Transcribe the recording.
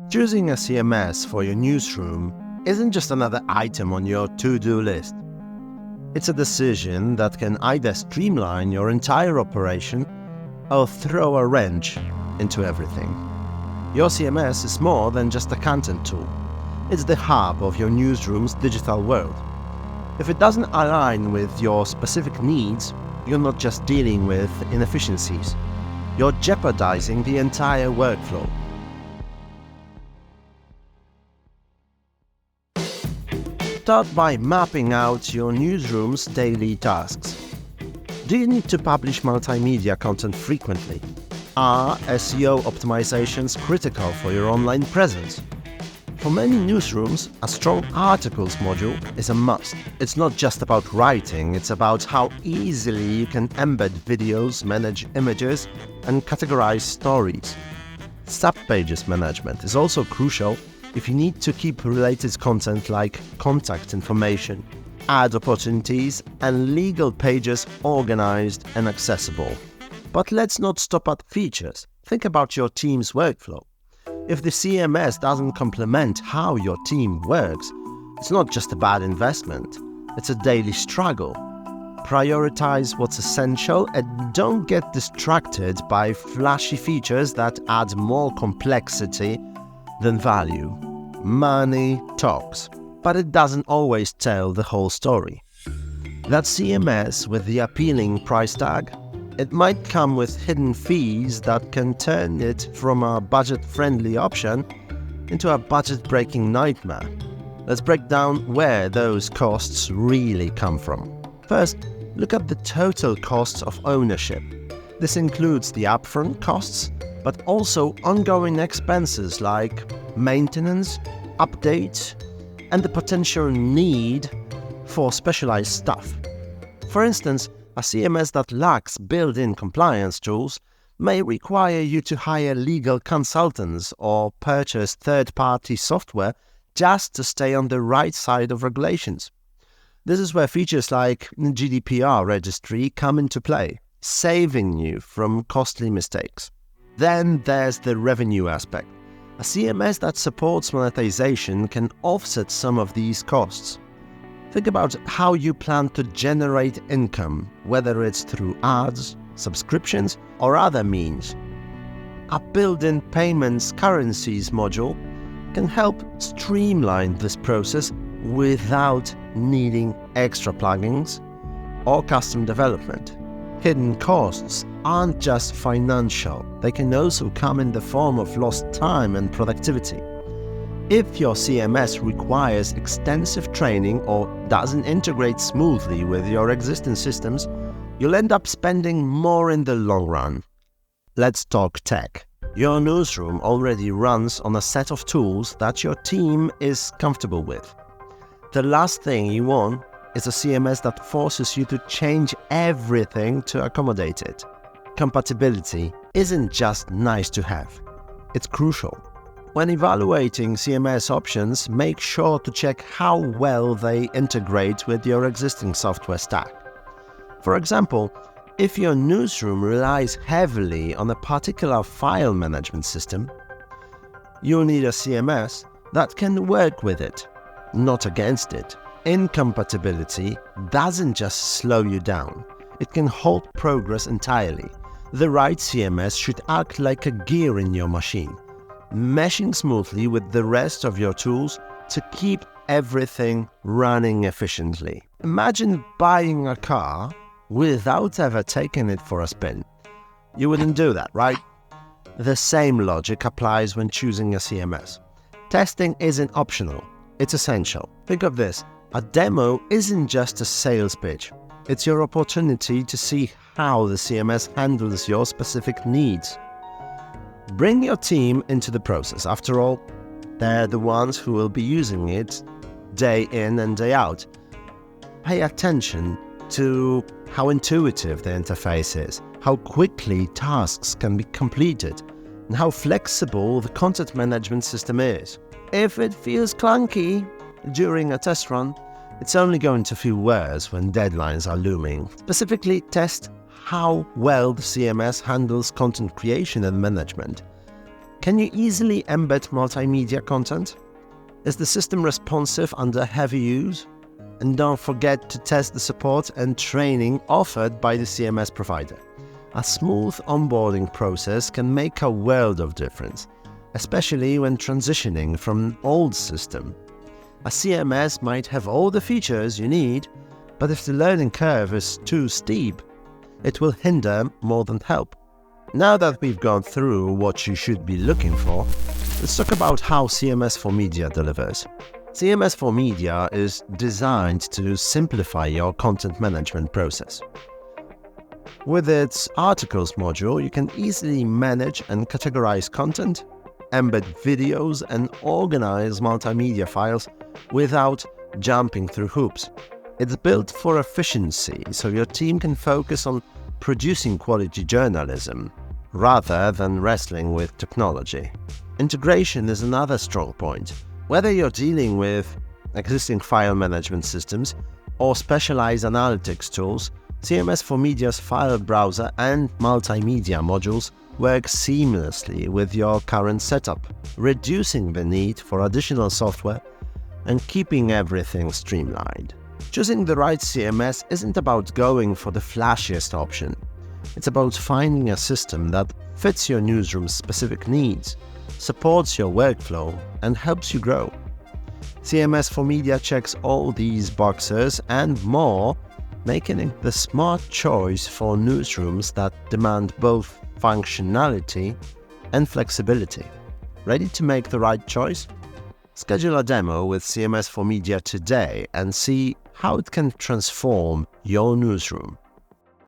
Choosing a CMS for your newsroom isn't just another item on your to-do list. It's a decision that can either streamline your entire operation or throw a wrench into everything. Your CMS is more than just a content tool. It's the hub of your newsroom's digital world. If it doesn't align with your specific needs, you're not just dealing with inefficiencies. You're jeopardizing the entire workflow. Start by mapping out your newsroom's daily tasks. Do you need to publish multimedia content frequently? Are SEO optimizations critical for your online presence? For many newsrooms, a strong articles module is a must. It's not just about writing, it's about how easily you can embed videos, manage images, and categorize stories. Subpages management is also crucial if you need to keep related content like contact information, ad opportunities, and legal pages organized and accessible. But let's not stop at features. Think about your team's workflow. If the CMS doesn't complement how your team works, it's not just a bad investment, it's a daily struggle. Prioritize what's essential and don't get distracted by flashy features that add more complexity than value. Money talks, but it doesn't always tell the whole story. That CMS with the appealing price tag, it might come with hidden fees that can turn it from a budget-friendly option into a budget-breaking nightmare. Let's break down where those costs really come from. First, look at the total costs of ownership. This includes the upfront costs, but also ongoing expenses like maintenance, updates, and the potential need for specialized stuff. For instance, a CMS that lacks built-in compliance tools may require you to hire legal consultants or purchase third-party software just to stay on the right side of regulations. This is where features like GDPR registry come into play, saving you from costly mistakes. Then there's the revenue aspect. A CMS that supports monetization can offset some of these costs. Think about how you plan to generate income, whether it's through ads, subscriptions, or other means. A built-in payments currencies module can help streamline this process without needing extra plugins or custom development. Hidden costs aren't just financial, they can also come in the form of lost time and productivity. If your CMS requires extensive training or doesn't integrate smoothly with your existing systems, you'll end up spending more in the long run. Let's talk tech. Your newsroom already runs on a set of tools that your team is comfortable with. The last thing you want is a CMS that forces you to change everything to accommodate it. Compatibility isn't just nice to have, it's crucial. When evaluating CMS options, make sure to check how well they integrate with your existing software stack. For example, if your newsroom relies heavily on a particular file management system, you'll need a CMS that can work with it, not against it. Incompatibility doesn't just slow you down, it can halt progress entirely. The right CMS should act like a gear in your machine, meshing smoothly with the rest of your tools to keep everything running efficiently. Imagine buying a car without ever taking it for a spin. You wouldn't do that, right? The same logic applies when choosing a CMS. Testing isn't optional, it's essential. Think of this. A demo isn't just a sales pitch. It's your opportunity to see how the CMS handles your specific needs. Bring your team into the process. After all, they're the ones who will be using it day in and day out. Pay attention to how intuitive the interface is, how quickly tasks can be completed, and how flexible the content management system is. If it feels clunky during a test run, it's only going to feel worse when deadlines are looming. Specifically, test how well the CMS handles content creation and management. Can you easily embed multimedia content? Is the system responsive under heavy use? And don't forget to test the support and training offered by the CMS provider. A smooth onboarding process can make a world of difference, especially when transitioning from an old system. A CMS might have all the features you need, but if the learning curve is too steep, it will hinder more than help. Now that we've gone through what you should be looking for, let's talk about how CMS for Media delivers. CMS for Media is designed to simplify your content management process. With its articles module, you can easily manage and categorize content, embed videos, and organize multimedia files without jumping through hoops. It's built for efficiency, so your team can focus on producing quality journalism rather than wrestling with technology. Integration is another strong point. Whether you're dealing with existing file management systems or specialized analytics tools, CMS for Media's file browser and multimedia modules work seamlessly with your current setup, reducing the need for additional software and keeping everything streamlined. Choosing the right CMS isn't about going for the flashiest option. It's about finding a system that fits your newsroom's specific needs, supports your workflow, and helps you grow. CMS for Media checks all these boxes and more, making it the smart choice for newsrooms that demand both functionality and flexibility. Ready to make the right choice? Schedule a demo with CMS for Media today and see how it can transform your newsroom.